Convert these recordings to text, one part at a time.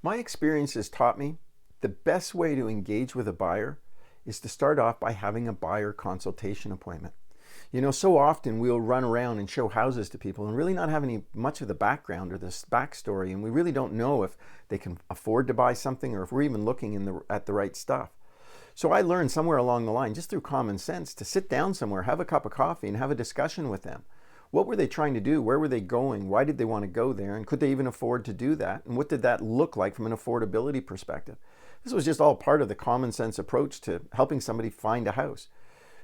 My experience has taught me the best way to engage with a buyer is to start off by having a buyer consultation appointment. So often we'll run around and show houses to people and really not have any much of the background or this backstory, and we really don't know if they can afford to buy something or if we're even looking at the right stuff. So I learned somewhere along the line, just through common sense, to sit down somewhere, have a cup of coffee, and have a discussion with them. What were they trying to do? Where were they going? Why did they want to go there? And could they even afford to do that? And what did that look like from an affordability perspective? This was just all part of the common sense approach to helping somebody find a house.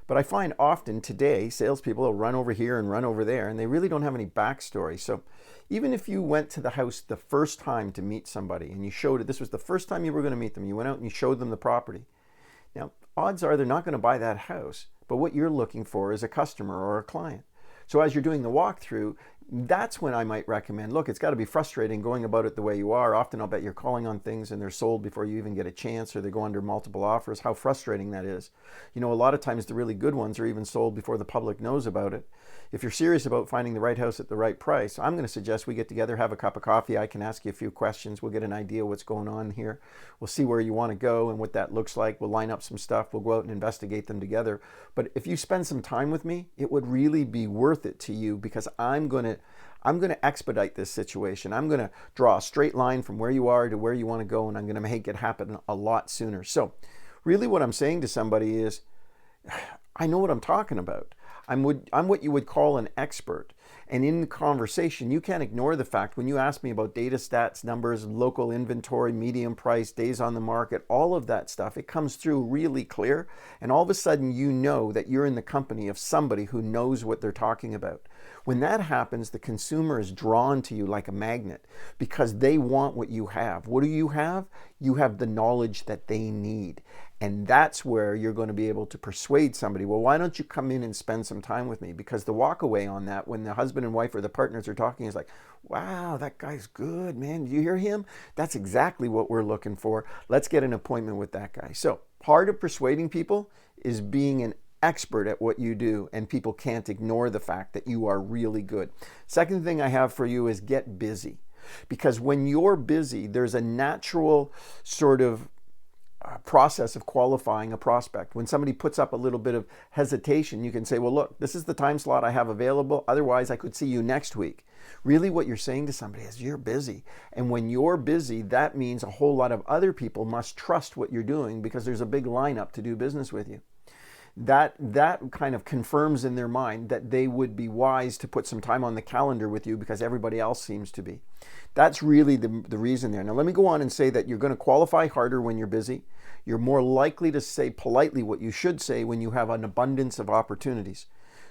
But I find often today, salespeople will run over here and run over there, and they really don't have any backstory. So even if you went to the house the first time to meet somebody and you showed it, this was the first time you were going to meet them, you went out and you showed them the property. Now, odds are they're not going to buy that house, but what you're looking for is a customer or a client. So as you're doing the walkthrough, that's when I might recommend, look, it's got to be frustrating going about it the way you are. Often I'll bet you're calling on things and they're sold before you even get a chance, or they go under multiple offers. How frustrating that is. A lot of times the really good ones are even sold before the public knows about it. If you're serious about finding the right house at the right price, I'm going to suggest we get together, have a cup of coffee. I can ask you a few questions. We'll get an idea what's going on here. We'll see where you want to go and what that looks like. We'll line up some stuff. We'll go out and investigate them together. But if you spend some time with me, it would really be worth it to you, because I'm going to expedite this situation. I'm going to draw a straight line from where you are to where you want to go, and I'm going to make it happen a lot sooner. So really what I'm saying to somebody is, I know what I'm talking about. I'm what you would call an expert. And in the conversation, you can't ignore the fact when you ask me about data stats, numbers, local inventory, medium price, days on the market, all of that stuff, it comes through really clear. And all of a sudden, you know that you're in the company of somebody who knows what they're talking about. When that happens, the consumer is drawn to you like a magnet because they want what you have. What do you have? You have the knowledge that they need. And that's where you're going to be able to persuade somebody, well, why don't you come in and spend some time with me? Because the walk away on that, when the husband and wife or the partners are talking, is like, wow, that guy's good, man. Did you hear him? That's exactly what we're looking for. Let's get an appointment with that guy. So part of persuading people is being an expert at what you do, and people can't ignore the fact that you are really good. Second thing I have for you is get busy. Because when you're busy, there's a natural sort of process of qualifying a prospect. When somebody puts up a little bit of hesitation, you can say, well, look, this is the time slot I have available. Otherwise, I could see you next week. Really what you're saying to somebody is you're busy. And when you're busy, that means a whole lot of other people must trust what you're doing, because there's a big lineup to do business with you. That kind of confirms in their mind that they would be wise to put some time on the calendar with you because everybody else seems to be. That's really the reason there. Now, let me go on and say that you're going to qualify harder when you're busy. You're more likely to say politely what you should say when you have an abundance of opportunities.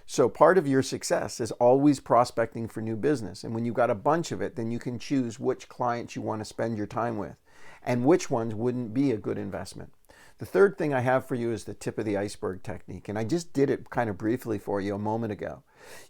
So part of your success is always prospecting for new business. And when you've got a bunch of it, then you can choose which clients you want to spend your time with and which ones wouldn't be a good investment. The third thing I have for you is the tip of the iceberg technique. And I just did it kind of briefly for you a moment ago.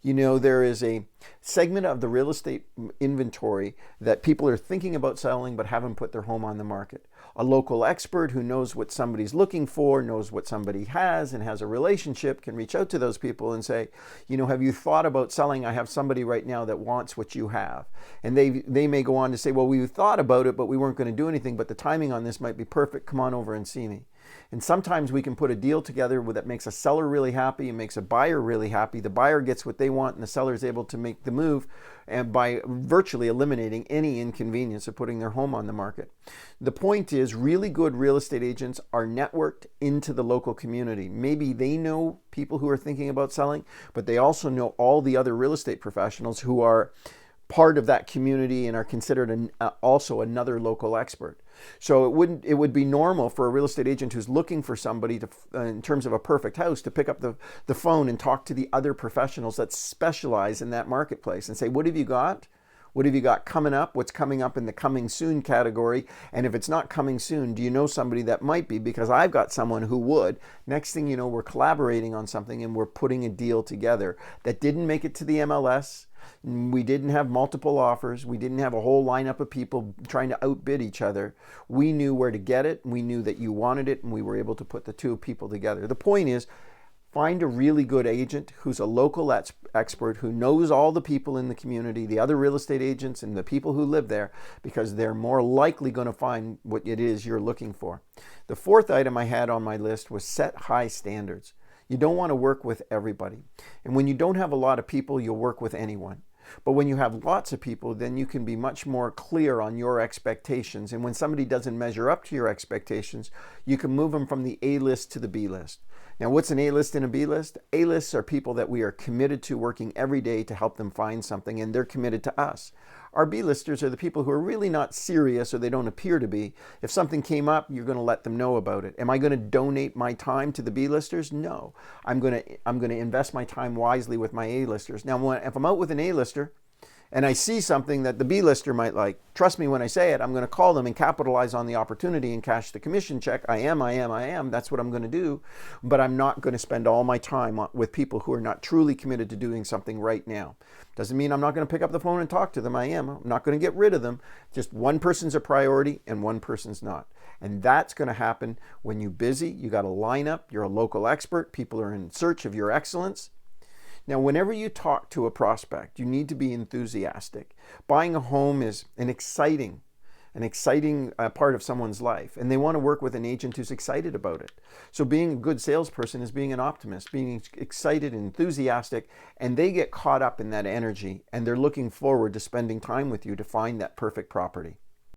There is a segment of the real estate inventory that people are thinking about selling but haven't put their home on the market. A local expert who knows what somebody's looking for, knows what somebody has, and has a relationship can reach out to those people and say, have you thought about selling? I have somebody right now that wants what you have. And they may go on to say, well, we thought about it, but we weren't going to do anything, but the timing on this might be perfect. Come on over and see me. And sometimes we can put a deal together that makes a seller really happy and makes a buyer really happy. The buyer gets what they want and the seller is able to make the move, and by virtually eliminating any inconvenience of putting their home on the market. The point is, really good real estate agents are networked into the local community. Maybe they know people who are thinking about selling, but they also know all the other real estate professionals who are part of that community and are considered also another local expert. So it would be normal for a real estate agent who's looking for somebody to, in terms of a perfect house, to pick up the phone and talk to the other professionals that specialize in that marketplace and say, what have you got? What have you got coming up? What's coming up in the coming soon category? And if it's not coming soon, do you know somebody that might be? Because I've got someone who would. Next thing you know, we're collaborating on something and we're putting a deal together that didn't make it to the MLS. We didn't have multiple offers. We didn't have a whole lineup of people trying to outbid each other. We knew where to get it. We knew that you wanted it, and we were able to put the two people together. The point is, Find a really good agent who's a local expert who knows all the people in the community, the other real estate agents and the people who live there, because they're more likely going to find what it is you're looking for. The fourth item I had on my list was set high standards. You don't want to work with everybody. And when you don't have a lot of people, you'll work with anyone. But when you have lots of people, then you can be much more clear on your expectations. And when somebody doesn't measure up to your expectations, you can move them from the A list to the B list. Now, what's an A list and a B list? A lists are people that we are committed to working every day to help them find something, and they're committed to us. Our B listers are the people who are really not serious, or they don't appear to be. If something came up, you're going to let them know about it. Am I going to donate my time to the B listers? No. I'm going to invest my time wisely with my A listers. Now, if I'm out with an A lister and I see something that the B lister might like, trust me when I say it, I'm going to call them and capitalize on the opportunity and cash the commission check. I am. That's what I'm going to do. But I'm not going to spend all my time with people who are not truly committed to doing something right now. Doesn't mean I'm not going to pick up the phone and talk to them. I am. I'm not going to get rid of them. Just one person's a priority and one person's not. And that's going to happen when you're busy. You got a lineup. You're a local expert. People are in search of your excellence. Now, whenever you talk to a prospect, you need to be enthusiastic. Buying a home is an exciting part of someone's life, and they want to work with an agent who's excited about it. So being a good salesperson is being an optimist, being excited and enthusiastic, and they get caught up in that energy, and they're looking forward to spending time with you to find that perfect property.